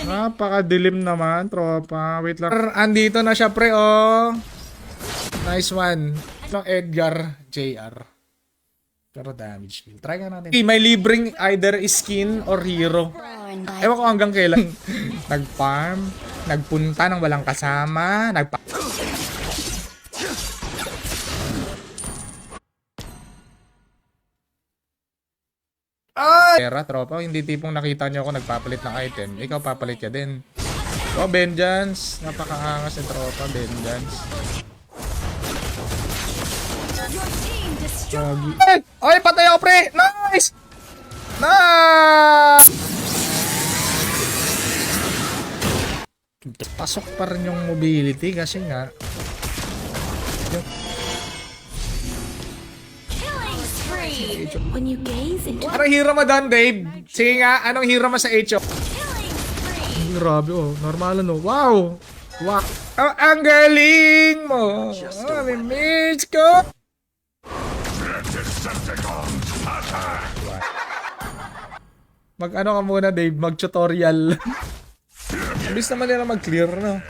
Napakadilim naman, tropa. Wait lang. Andito na siya, pre, oh. Nice one. Ng Edgar JR. Pero damage kill. Try nga natin. Okay, may libreng either skin or hero. Ewan ko hanggang kailan. Nag-farm, nagpunta ng walang kasama, Pera, tropa, hindi tipong nakita niyo ako nagpapalit ng item. Ikaw papalit ka din. Oh, Vengeance. Napakaangas ng tropa, Vengeance. Hey! Oy, patay ako, pre! Nice! Pasok pa rin yung mobility kasi nga When you gaze into anong hero mo doon, Dave? Sige nga, anong hero mo sa HO? Grabe, oh. Normal, no? Wow! Wow! Oh, ang galing mo! Oh, may miss ko! Mag-ano ka muna, Dave? Mag-tutorial. Bilis naman nila mag-clear, no?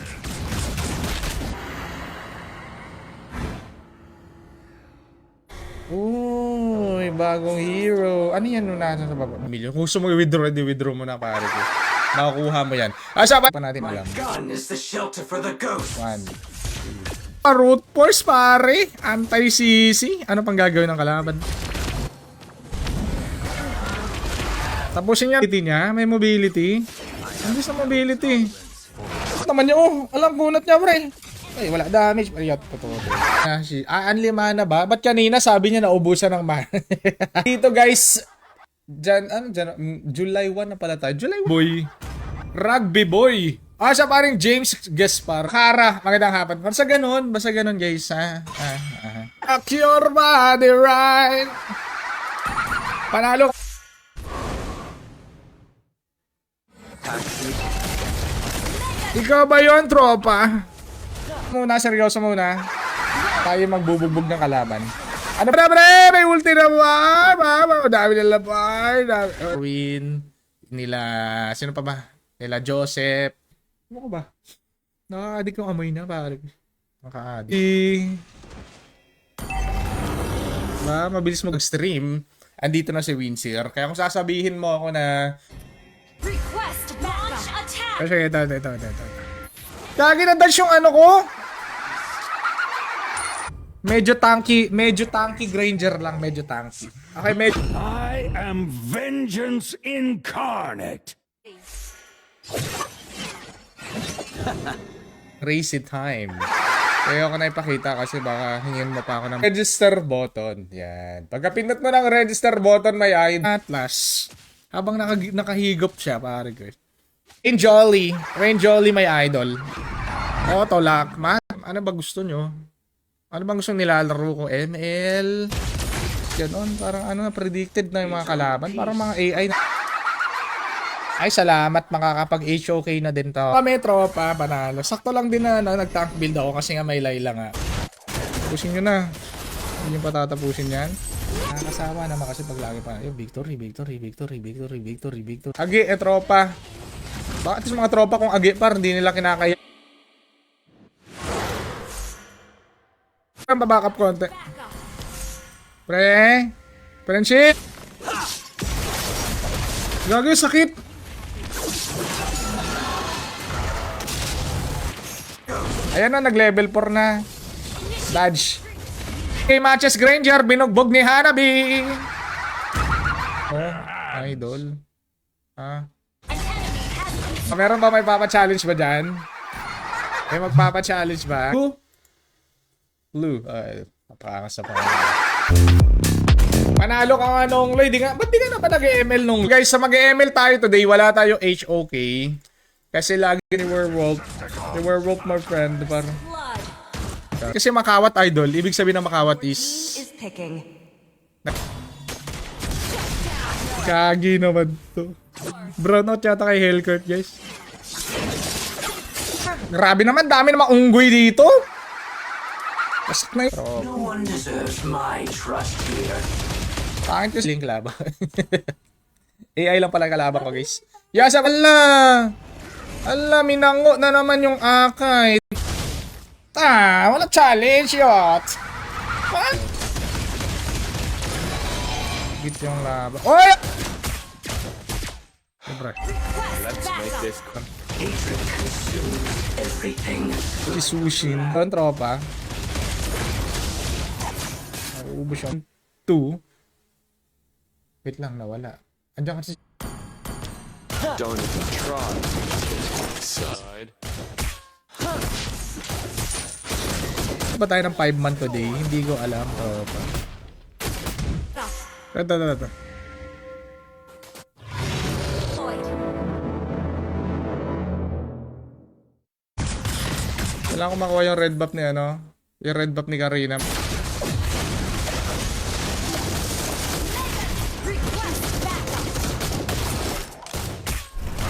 Oh, may bagong hero. Ano yan nung nasa sa baba? Million. Kung gusto mo i-withdraw, di-withdraw mo na, pare ko. Makukuha mo yan. Asa ba? Pa natin alam. One. Root force, pare. Anti-CC. Ano pang gagawin ng kalaban? Tapusin niya. Niya. May mobility. Hindi sa mobility. Naman niya, oh. Alam, kunat niya, pre. Ay, wala damage. Ayot, totoo. Anli mana ba? Ba't kanina sabi niya naubusan ng mana? Dito, guys. July 1 na pala tayo. July 1. Boy. Rugby boy. Siya paring James Gaspar. Kara, magandang hapon. Basta ganun, guys, ha? Rock your body right. Panalo. Ikaw ba yun, tropa? Seryoso muna. Tayo magbubugbog ng kalaban. Ano ba, pre? May ulti na ba? Dami nila pa. Win. Nila, sino pa ba? Nila Joseph. Ano ko ba? Nakaka-addict yung amoy na, pare. Nakaka-addict. Ba, mabilis mag-stream. Andito na si Winsir. Kaya kung sasabihin mo ako na kasi ito. Kagi na dash yung ano ko. Medyo tanky Granger lang, medyo tanky. Okay, I am vengeance incarnate. Crazy time. Kaya ako na ipakita kasi baka hingin mo pa ako ng register button. Yan. Pagka pinot mo ng register button, may Atlas. Habang nakahigop siya, pare ko. Rain Jolly may idol. Tolak. Ano ba gusto nyo? Ano bang gusto nilalaro ko? ML? Ganon. Parang predicted na yung mga kalaban. Parang mga AI na. Ay, salamat. Makakapag-HOK na din to. Kami, tropa. Panalo. Sakto lang din na nag-tank build ako kasi nga may Layla nga. Tapusin nyo na. Hindi nyo patatapusin yan. Nakakasawa naman kasi pag lagi pa. Victory. Agi, tropa. Bakit sa mga tropa kong agi par, hindi nila kinakaya. Ang babackup konti. Friendship. Gagi, sakit. Ayan na, nag-level 4 na. Dodge. Okay, matches Granger, binugbog ni Hanabi. Idol. Meron ba may papa-challenge ba dyan? May magpapa-challenge ba? Blue. Napakangas na pa. Panalo ka nga nung Loy. Ba't di ka na pa nag-ML nung? Guys, sa mag-ML tayo today, wala tayo HOK. Kasi lagi ni Werewolf. Si Werewolf, my friend. Kasi makawat, idol. Ibig sabihin ng makawat is kagi naman to. Brownout yata kay Hellcourt, guys. Grabe naman, dami namang unggoy dito. Pasok na yun. No one deserves my trust here. Pangit yung kalaban. AI lang pala kalaban ko, guys. Yasa pala! Ala, minango na naman yung akay. Wala challenge yot. What? Git yung laban. Oy! Siyempre. Let's make this Si Sushin. Ang tropa. Ubus yung 2. Wait lang, nawala. Andiyan kasi. don't even try. Side. Ba tayo ng 5 man today? Hindi ko alam, tropa. Ito. Kailangan ko makuha yung red buff ni ano. Yung red buff ni Karina.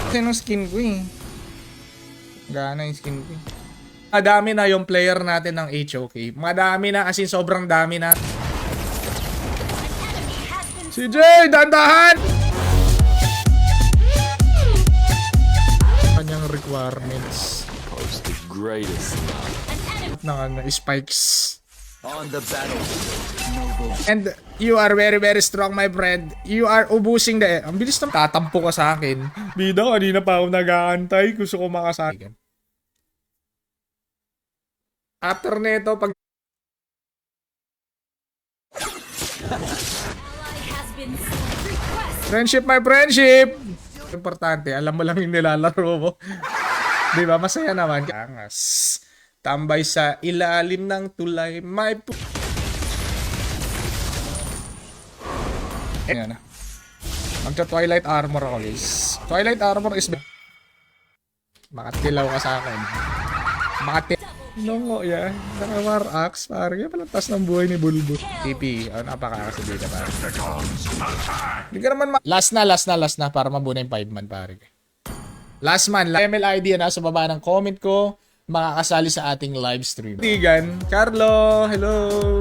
Kasi nung skin ko eh. Gana yung skin ko eh. Madami na yung player natin ng HOK. Madami na, as in sobrang dami na. CJ, dandahan! Kanyang requirements. Post the greatest ng spikes. on the battle. And you are very very strong, my friend. You are ubusing the... Ang bilis na tatampo ka sa akin. Bida, kanina pa ako nag-aantay. Gusto ko makasakit. After nito, pag... Friendship, my friendship! Importante, alam mo lang yung nilalaro mo. Di ba? Masaya naman. Angas. Tambay sa ilalim ng tulay, my... Ayan na. Magka-Twilight Armor ako, guys. Twilight Armor is... Makatilaw ka sa akin. Nongo, yeah. Naka-war axe, pare. Kaya pala tas ng buhay ni Bulbo. TP. Oh, napakakasabida, pare. Hindi ka naman Last na. Para mabuna yung 5 man, pare. Last man. ML ID na sa baba ng comment ko. Makakasali sa ating live stream. Tigan. Carlo. Hello.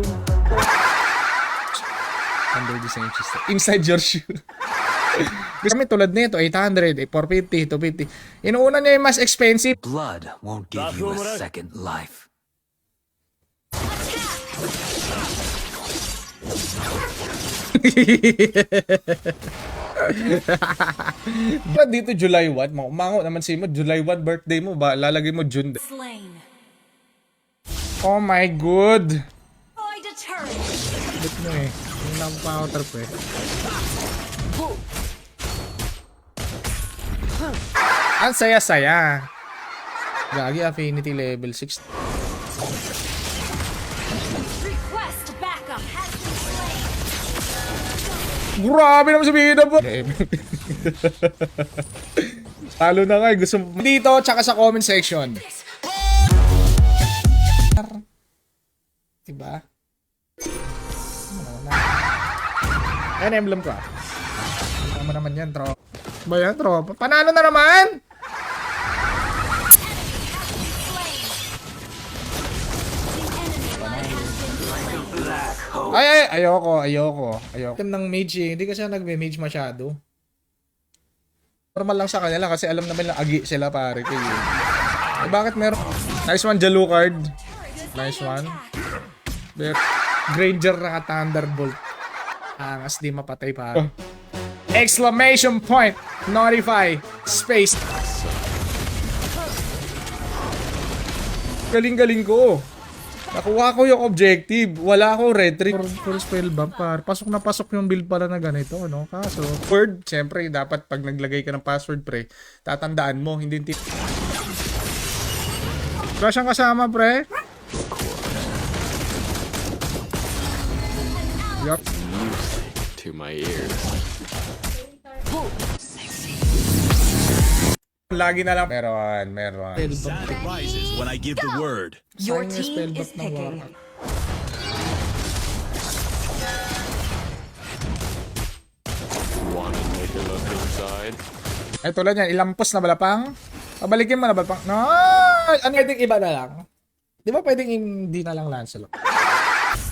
Under the same system. Inside your shoe. Kami tulad nito, 800, 450, 250. Inuuna niya yung mas expensive. Blood won't give you a second life. Dito July 1, umango naman si mo, July 1 birthday mo ba? Lalagay mo June. Slain. Oh my god. Avoid a turret. Ba't mo eh? Yung napaka-counter pa eh. Ang saya-saya. Gagi, affinity level 6. Request backup has been slain. Grabe naman sabihin na po. Talo na nga, gusto mo. Dito, tsaka sa comment section. Diba? Ayan, emblem ko. Tama naman yan, tropa. Ba yan, tropa? Panalo na naman! Ay, ayoko. Item ng mage eh. Hindi kasi nagme-mage masyado. Normal lang sa kanila kasi alam naman lang agi sila pare kayo. Eh, bakit meron? Nice one, Jalukard. Nice one. Granger naka Thunderbolt. Angas di mapatay pare. Exclamation point! Notify! Space! Galing-galing ko. Nakuha ko yung objective. Wala akong retreat. Full spell bomb par. Pasok na pasok yung build pala na ganito, no? Kaso, word, siyempre, dapat pag naglagay ka ng password, pre, tatandaan mo, hindi tip. Wala siyang kasama, pre. Yup. To my ears. Lagi na lang. Meron. Rises when I give the word. Your team is picking. Wanna take a look inside? Ay, tulad yan. Ilampos na balapang. Pabalikin mo na balapang. No! Ano pwedeng iba na lang? Di ba pwedeng hindi na lang Lancelot?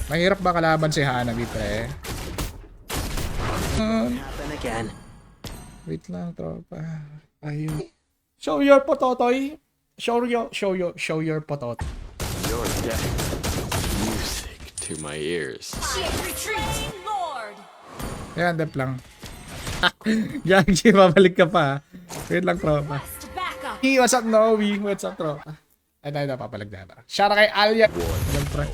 Mahirap ba kalaban si Hanabi, pre? Happen again. Wait lang, tropa. Ayun. Show your pototoy. Show your potot. Your death. Music to my ears. Retreat, Lord. Yan, dep lang. Gagi, babalik ka pa. Wait lang, tropa. West backup. Hey, what's up, Noe? What's up, tropa? Ay, tayo na, papalag na ba? Shout out kay Alia. Siyempre.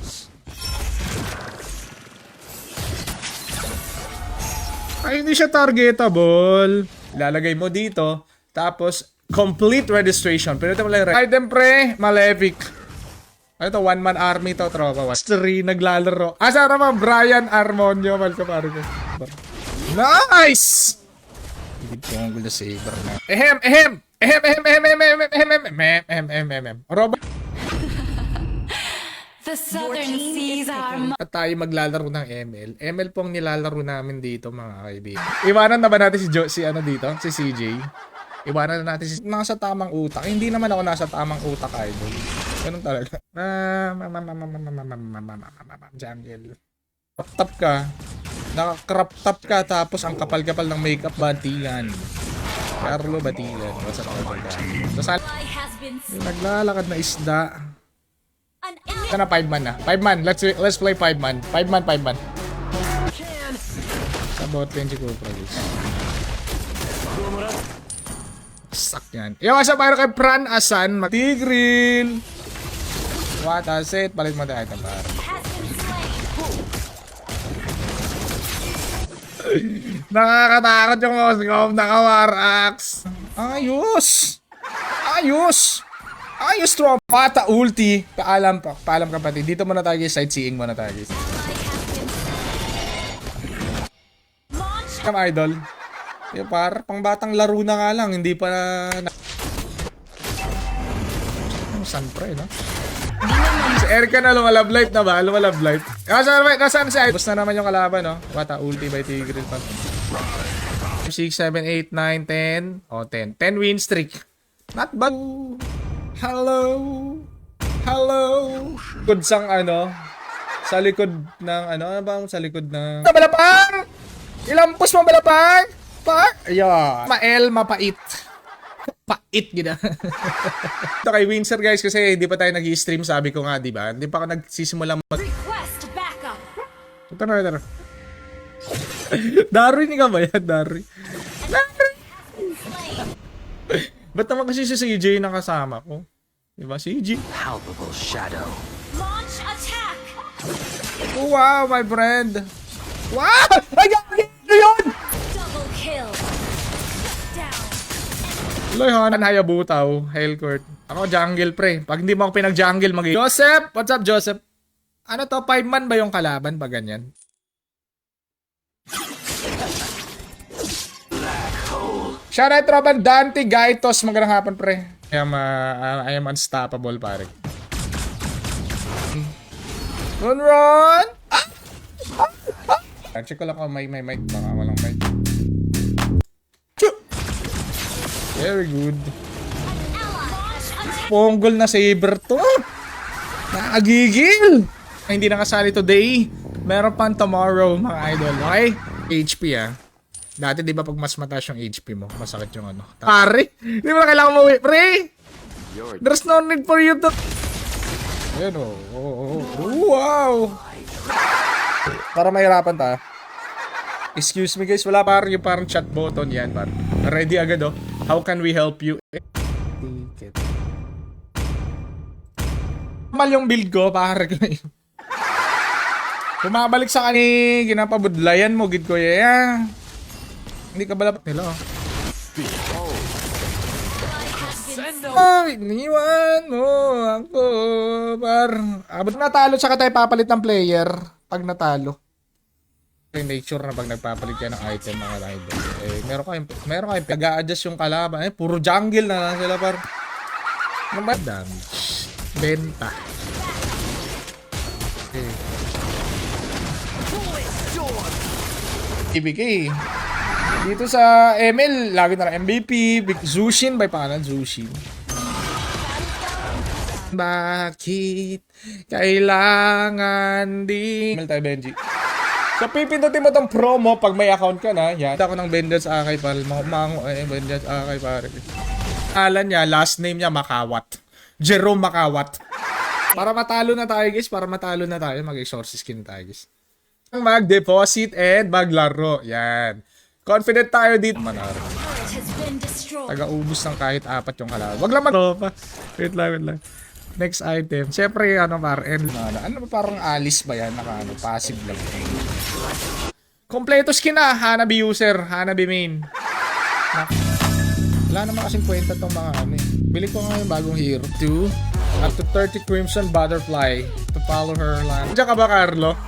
Ay, hindi siya targetable. Ilalagay mo dito. Tapos, complete registration. Pinutin mo lang yung item pre, Malefic. Ano to, one-man army to, tropa. History, naglalaro. Asa naman, Brian Armonio. Malka pare ko. Nice! Higit ko ang gulo saber na. Ehem. Robert. The southern seas are At tayo maglalaro ng ML. ML pong nilalaro namin dito, mga kaibigan. Iwanan na ba natin si ano dito? Si CJ? Iwanan na natin si nasa tamang utak. Hindi naman ako nasa tamang utak, idol. Ganun talaga. Jungle. Crop top ka. Naka-crop top ka tapos ang kapal-kapal ng makeup. Batigan. Carlo Batigan. What's up, Carlo? So, ally has been naglalakad na isda. an ally. Ito na 5 man na. 5 man. Let's play 5 man. 5 man. Sa bot 20 ko produce. Sak yan. Yung asa para kay Pran Asan. Tigril. What a set. Palit mo tayo item para. Has been slain. Nakakatakot yung Moscow. Naka-war axe. Ayos, tropa. Pata ulti. Paalam kapatid. Dito muna tayo guys. Sightseeing muna tayo guys. Launch Come idol. Yung par, pang batang laro na nga lang. Hindi pa na... San pre, no? Si Erika na lumalab life na ba? Lumalab life. Nasaan si Idol? Bus na naman yung kalaban, no? Wata, ulti by Tigreal pa. 6, 7, 8, 9, 10. O, 10. 10 win streak. Not bad. Hello. Likod sang ano? Sa likod ng ano? Ano ba sa likod ng... Balapang! Ilampos mo balapang! Ayan. Mapait. Pait gina. Ito kay Windsor guys kasi hindi pa tayo nag-i-stream sabi ko nga, di ba? Hindi pa ako nagsisimula request backup. Ito na. Daroy ni ka ba yan? Daroy. Ba't naman kasi si CJ nakasama ko? Di ba CJ? Palpable shadow. Launch attack. Oh, wow, my friend. Wow! Ay, gagawin yun! Double kill. Down. Loyhan, Hayabutaw, Hellcourt. Ako, jungle pre. Pag hindi mo ako pinag-jungle, Joseph! What's up, Joseph? Ano to? 5 man ba yung kalaban? Ba ganyan? Shoutout tropan Dante Gaitos. Magandang hapon, pre. I am unstoppable, pare. Run! Check ko lang kung may mic. Baka walang mic. Very good. Ponggol na saber to. Nakagigil. Ay, hindi nakasali today. Meron pang tomorrow, mga idol. Okay? HP Dati di ba pag mas mataas yung HP mo, masakit yung ano. Pare, di ba na kailangan mo pre? There's no need for you to... Ayan wow. Para mahirapan ta. Excuse me guys, wala parang yung parang chat button yan. Parang ready agad How can we help you? Ticket. Mal yung build ko, pare ko Bumabalik sa kani, ginapabudlayan mo, gid ko Hindi ka balapat nila iniwan mo ako, abot natalo, tsaka tayo papalit ng player pag natalo. Make sure na pag nagpapalit ka ng item, mga idol, meron kayong pag-a-adjust yung kalaban. Puro jungle na lang sila, par. Ano ba? Damage. Benta. Okay. ibigay. Dito sa ML, lagi na lang MVP, Big Zushin, by pangalan Zushin. Bakit kailangan di... ML tayo, Benji. So, pipindutin mo tong promo pag may account ka na. Yan. Ako ng Vengeance Akay, pal. Vengeance Akay, pare. Alan niya, last name niya Makawat. Jerome Makawat. Para matalo na tayo guys, mag-exorcist skin tayo guys. Mag-deposit and maglaro. Yan. Confident tayo dito. Manaro. Turret has been destroyed. Taga-ubos ng kahit 4 yung kalaban. Wag lang tropa. Wait lang. Next item. Siyempre, ano ba parang Alice ba yan? Passive lang. Kompleto skin na. Hanabi user. Hanabi main. Wala naman kasing kwenta tong mga Bili ko nga yung bagong hero. 2. Up to 30 Crimson Butterfly. To follow her land. Diyan ka ba, Carlo?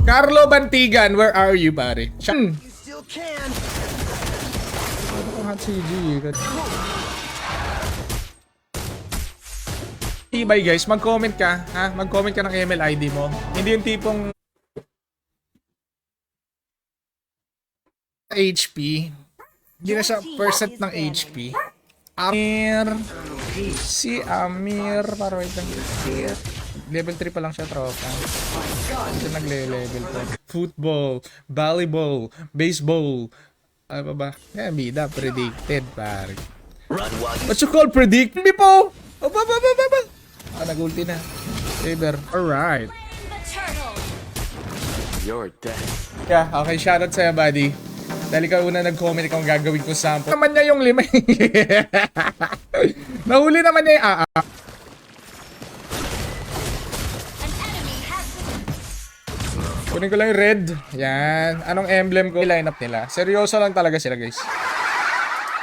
Carlo Bantigan, where are you, pare? You still can. Ano kung hot CG? Ibay guys, mag-comment ka. Ha? Mag-comment ka ng ML ID mo. Hindi yung tipong HP. Hindi na siya percent ng HP. Amir. Si Amir. Para wait lang. Level 3 pa lang siya, tropa. Hindi nagle-level pa. Football, volleyball, baseball. Ano ba? Yan, bida. Predicted, pare. What you call predict? Hindi po! Nag-ulti na. Saber. Alright. The turtle. You're dead. Yeah, okay. Shoutout sa'yo, buddy. Dahil ikaw una nag-comment kung gagawin ko sample. Naman niya yung 5. Nahuli naman niya yung An enemy has been Kunin ko lang yung red. Yan. Anong emblem ko? Line-up nila. Seryoso lang talaga sila, guys.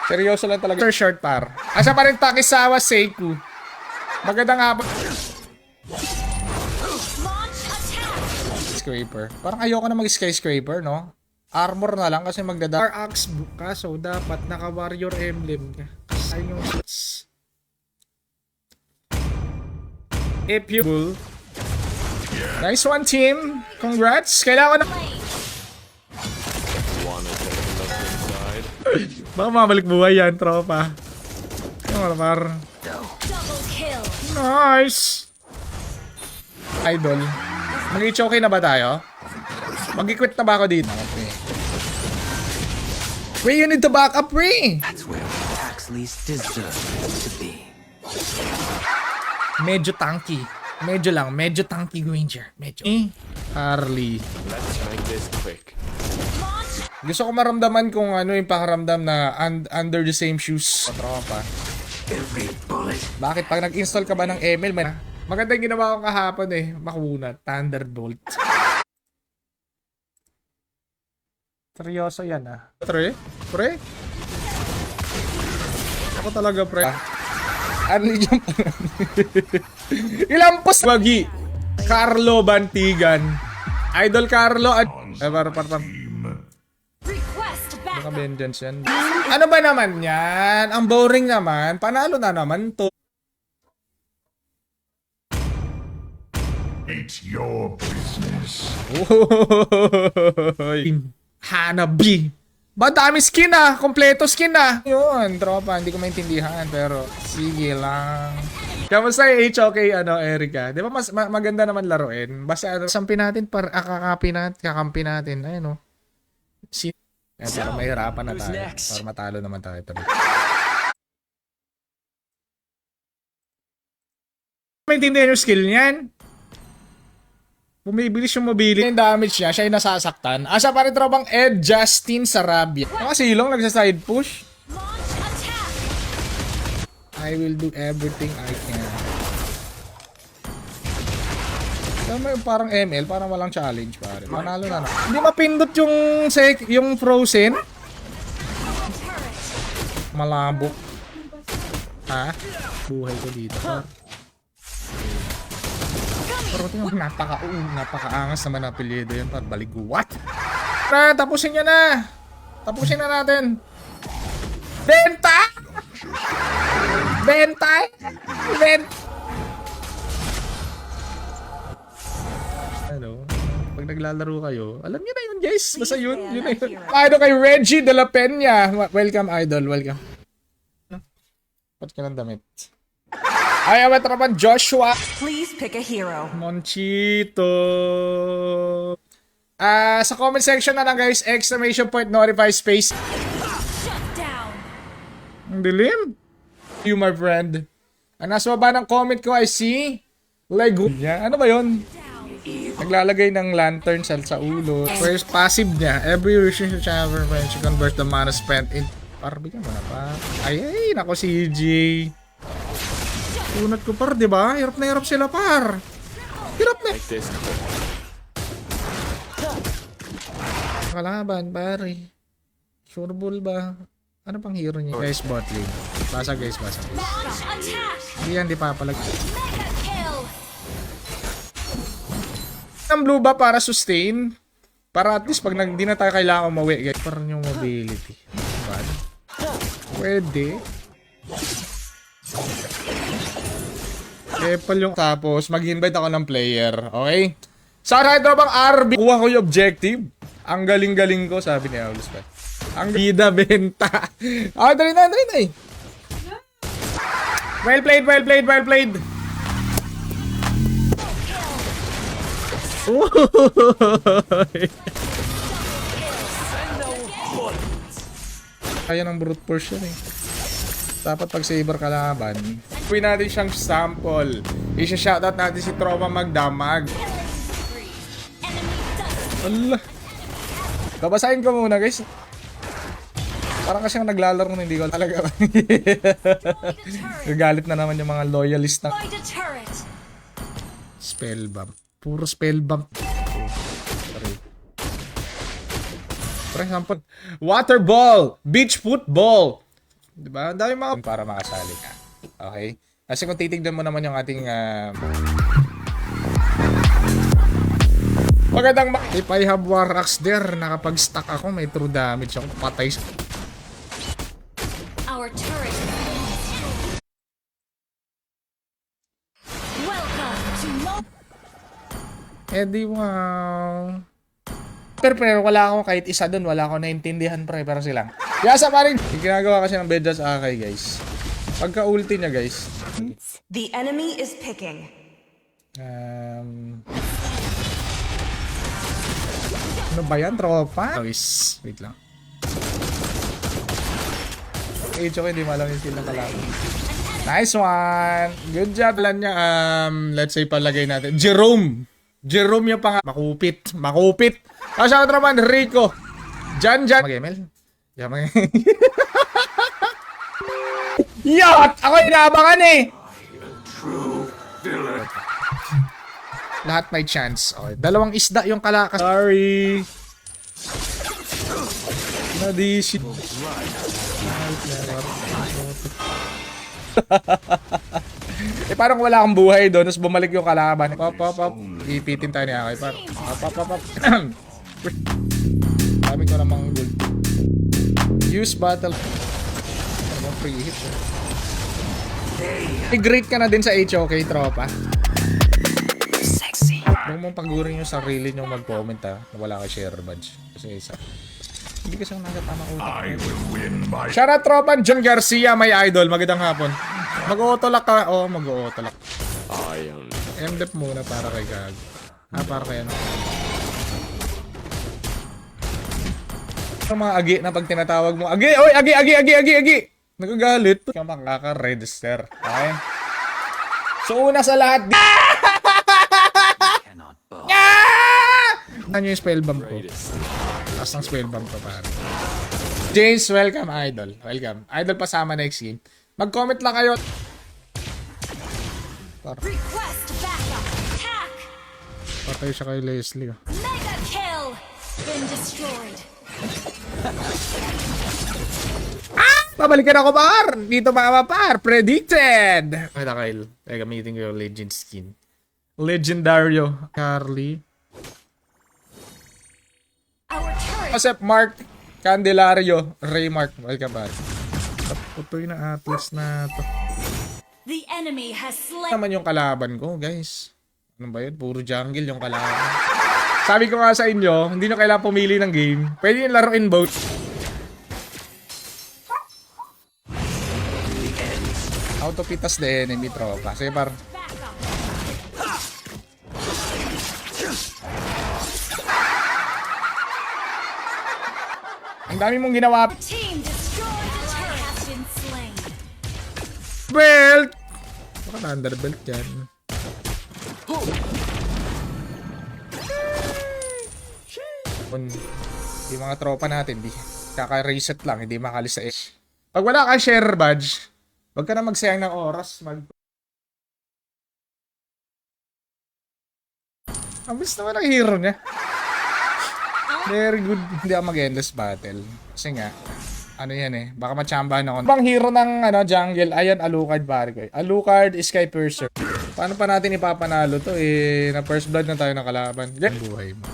Seryoso lang talaga. Sir short par. Asa pa rin Takisawa Seiku. Magandang hapon. launch attack. Skyscraper. Parang ayoko na mag-skyscraper, no? Armor na lang kasi magdada. Axe ka, so dapat naka-warrior emblem ka. Kasi yung if you bull. Nice one, team. Congrats. Kailangan na. Wanna take a look inside? Baka mabalik buhay yan, tropa. Ano par? Double kill. Nice. Idol. Mag-i-choke na ba tayo? Mag-i-quit na ba ako dito? Okay. Ray, you need to back up, Ray! That's where attacks least deserve to be. Medyo tanky. Medyo tanky Granger. Medyo. Harley. Let's make this quick. Launch. Gusto ko maramdaman kung ano yung pakaramdam na under the same shoes. Tropa. Every bullet. Bakit? Pag nag-install ka ba ng ML, maganda yung ginawa ko kahapon Makuna. Thunderbolt. Seryoso yan Pre? Ako talaga pre. Early jump. Ilampos. Wagi. Carlo Bantigan. Idol Carlo. Request Baka backup. vengeance yan. Ano ba naman yan? Ang boring naman. Panalo na naman to. It's your business. Hanabi. Ba dami skin kompleto skin Yun, tropa, hindi ko maintindihan pero sige lang. Kamusta yung HOK Erika? 'Di ba mas maganda naman laruin? Basta sampin natin kakampi natin. Ayun para mahirapan na tayo. Para matalo naman tayo tuloy. Maintindihan yung skill niyan. Bumibilis yung mobili. Yung damage niya, siya yung nasasaktan. Asa pa rin tropang Ed Justin Sarabia. Nakasilong, nagsa-side push. Launch attack. I will do everything I can. Tama yung parang ML, parang walang challenge pare. Manalo na. Hindi mapindot yung frozen. Malabok. Ha? Buhay ko dito. Pero tingnan, napakaangas naman na apelyido yun. Baliguat. Tapusin nyo na. Tapusin na natin. Benta! Ano? Pag naglalaro kayo, alam niyo na yun guys. Basta yun na yun. Idol kay Reggie de la Peña. Welcome idol, welcome. Ba't ka ng damit? Ay, awat naman Joshua. Please pick a hero. Monchito. Sa comment section na lang guys, exclamation point, notify space. Shut down. Ang dilim. You, my friend. Ang nasa baba ng comment ko ay si Lego. Ano ba yun? Naglalagay ng lantern sa ulo. First passive niya. Every wish you have when you convert the mana spent in... Par, bigyan mo na pa. Ay, nako si EJ. Tunat ko par, di ba? Hirap na hirap sila par. Hirap na. Like this. Kalaban, pare. Sure ball ba? Ano pang hero niya? Guys, bot lane. Basa guys, basa guys. Launch attack. Hindi yan, di papalag. Mega kill. Ang blue ba para sustain? Para at least pag hindi na tayo kailangan umawi, guys. Parang yung mobility. Bad. Pwede. Epal yung tapos, mag-invite ako ng player. Okay? Sana ito bang RB? Kuha ko yung objective. Ang galing-galing ko, sabi ni Aulos pa. Ang bida benta. Ah, dali na eh. Well played, well played, well played. Kaya ng brute force yan eh. Dapat pag saber kalaban. Gawin natin siyang sample. Isa-shoutout natin si Trauma Magdamag. Allah. Babasahin ko muna guys. Parang kasi naglalaro na hindi ko talaga. Gagalit na naman yung mga loyalist na. Find a turret. Spellbomb. Puro spellbomb. For example, water ball, beach football. Diba? Ang dami mga para makasali ka. Okay? Kasi kung titignan mo naman yung ating magandang if I have war axe there, nakapag-stack ako, may true damage ako, patay sa... Our turret. Welcome to no. Eddie, wow. Pero wala akong kahit isa doon, wala akong naintindihan pre, pero silang. Yasa pa rin! Yung ginagawa kasi ng bedja sa Akay guys. Pagka-ulti niya guys. The enemy is picking. Ano ba yan, tropa? Guys, wait lang. Age okay, di malam yung skill ng kalaban. Nice one! Good job lang niya. Let's say palagay natin. Jerome yung pang... Makupit. Kasama naman, Rico. Jan. Mag-ML? Yot! Ako inaabangan eh! Lahat may chance. Okay. Dalawang isda yung kalakas. Sorry. Nadisi. Parang wala akong buhay doon. Tapos bumalik yung kalaban. Pop. Ipitin tayo ni Akay. Pop. Dami ko namang gold. Use battle. Ano free hit. I-great ka na din sa HOK, tropa. Sexy. Huwag mong pagurin yung sarili nyo mag-comment na wala ka share badge. Kasi isa. Hindi kasi ako nagatama utak. I will win by Shoutout tropa, John Garcia, may idol. Magandang hapon. Mag-autolock ka. Oo, mag-autolock. I am. MDEP muna para kay Gag. Para kay ano. Yung mga agi na pag tinatawag mo, agi! Oy, agi! Nagagalit. Kaya makaka-register. Okay? So, una sa lahat, Cannot bow. ano yung spellbomb ko? Taas ng spellbomb ko, pare. James, welcome, idol. Welcome. Idol pasama next game. Mag-comment lang kayo. Request backup. Attack. Patay siya kay Leslie. Mega kill. Been destroyed. Babalikan ako, par! Dito mga par! Predicted! Kita, Kyle. Gamitin ko yung legend skin. Legendario. Carly. Our turret. Joseph Mark. Candelario. Raymark. Welcome, par. Putoy na atlas na to. The enemy has slain. Naman yung kalaban ko, guys. Ano ba yun? Puro jungle yung kalaban. Sabi ko nga sa inyo, hindi nyo kailangan pumili ng game. Pwede yung laruin both. Autopitas the enemy, tropa. Sige, par. Backup. Ang dami mong ginawa. Team destroyed. The turret has been slain. Belt! Baka na-underbelt yan. Yung mga tropa natin, di kaka-reset lang, hindi makalis sa edge. Pag wala ka share badge, wag ka na magsayang ng oras. Ang bilis naman ang hero niya. Very good. Hindi ako mag-endless battle. Kasi nga, ano yan eh, baka machambahan ako. Bang hero ng jungle, ayan, Alucard pare ko. Alucard, Sky Piercer. Paano pa natin ipapanalo to eh, na first blood na tayo ng kalaban. Yan. Buhay mo.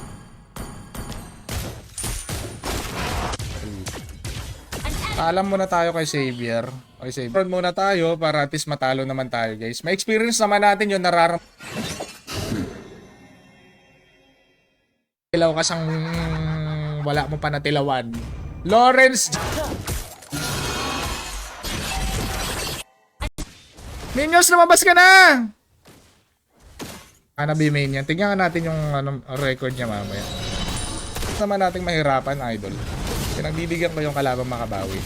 Alam muna tayo kay Xavier. Okay, Xavier. Muna tayo para at least matalo naman tayo, guys. May experience naman natin yung Tilaw ka sang wala mo pa natilawan. Lawrence! Minions, lumabas ka na! Hanabi main yan. Tingnan natin yung record niya mamaya. Naman nating mahirapan, idol. Pinagbibigyan ko yung kalaban makabawi.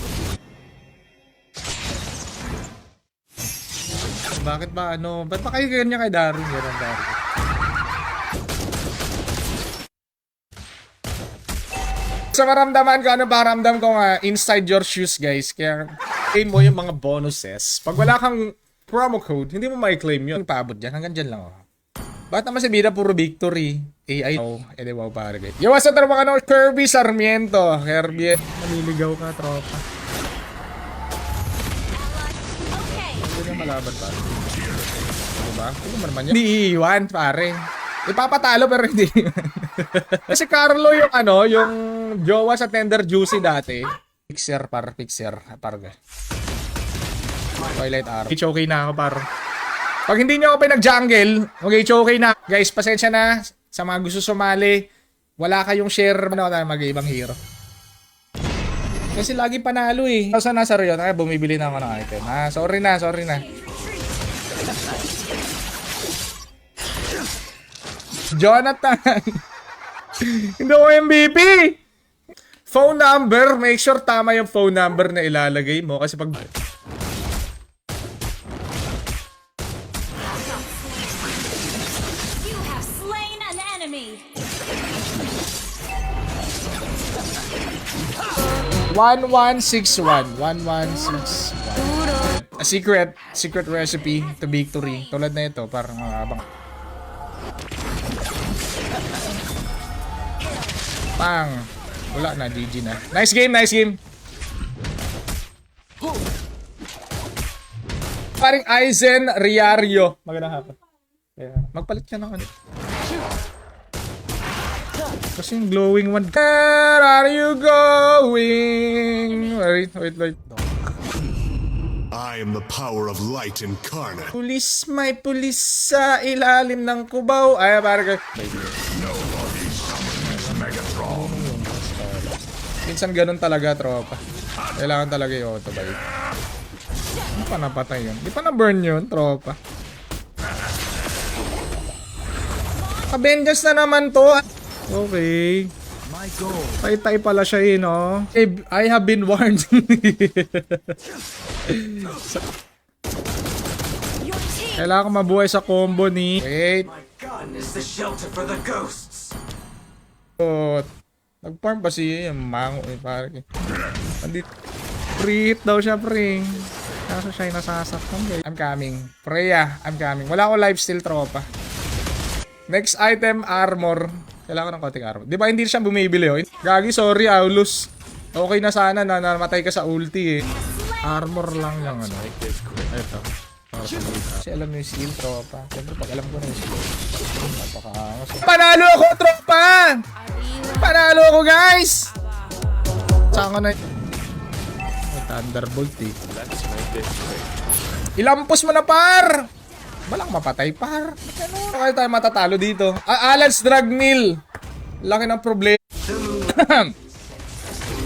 Bakit ba ba't pa kayo ganyan kay Daryl? Ganyan Daryl. Sa maramdaman ko, paramdam ko nga inside your shoes, guys. Kaya claim mo yung mga bonuses. Pag wala kang promo code, hindi mo mai-claim yun. Paabot dyan, hanggang dyan lang. Bakit naman si Bida puro victory? AI. Oh, wow, pare. Yo, what's up, tropa ka Kirby Sarmiento. Kirby. Maliligaw ka, tropa. Okay. Hindi na malaban, pare. Diba? Hindi mo naman yun. Hindi iiwan, pare. Ipapatalo pero hindi. Kasi Carlo yung yung jowa sa Tender Juicy dati. Fixer. Parga. Twilight Arrow. Okay na ako, par. Pag hindi nyo ako pinag-jungle, okay na. Guys, pasensya na sa mga gusto sumali. Wala kayong share na mag-ibang hero. Kasi lagi panalo eh. Kasi nasa Rio, bumibili na ako ng item. Sorry na. Jonathan! Hindi ko MVP! Phone number, make sure tama yung phone number na ilalagay mo. Kasi pag... You have slain an enemy. 1161. A secret recipe to victory. Tulad na ito, parang abang. Pang. Wala na, GG na. Nice game. Paring Aizen Riario. Magandang hapon. Magpalit ka ng Kasi yung glowing one. Where are you going? Wait. I am the power of light incarnate. May pulis sa ilalim ng kubaw. Ay, parang minsan ganun talaga, tropa. Kailangan talaga yung auto-buy. Hindi pa napatay yun. Hindi pa na-burn yun, tropa. Avengers na naman to. Okay. Tay-tay pala siya eh, no? I have been warned. Kailangan ko mabuhay sa combo ni... Wait. My gun is the shelter for the ghosts. Nag-farm pa siya yung mango eh, pare. Andito. Free hit daw siya, pre. Kaso siya yung nasasaktan, guys. I'm coming. Freya, I'm coming. Wala ko lifesteal, tropa. Next item, armor. Kailangan ko ng konting armor. Di ba hindi siya bumibili, oh? Gagi, sorry, Aulus. Okay na sana na namatay ka sa ulti, eh. Armor lang yung Ito. Kasi alam mo yung skill, tropa. Siyempre, pag alam ko na yung skill. Napakaangas. Panalo ako, tropa! Panalo ako, guys! Saan ko na... May Thunderbolt, eh. Ilampos mo na, par! Walang mapatay, par. Ano kaya tayo matatalo dito? Alan's Drag Mill. Laki ng problema.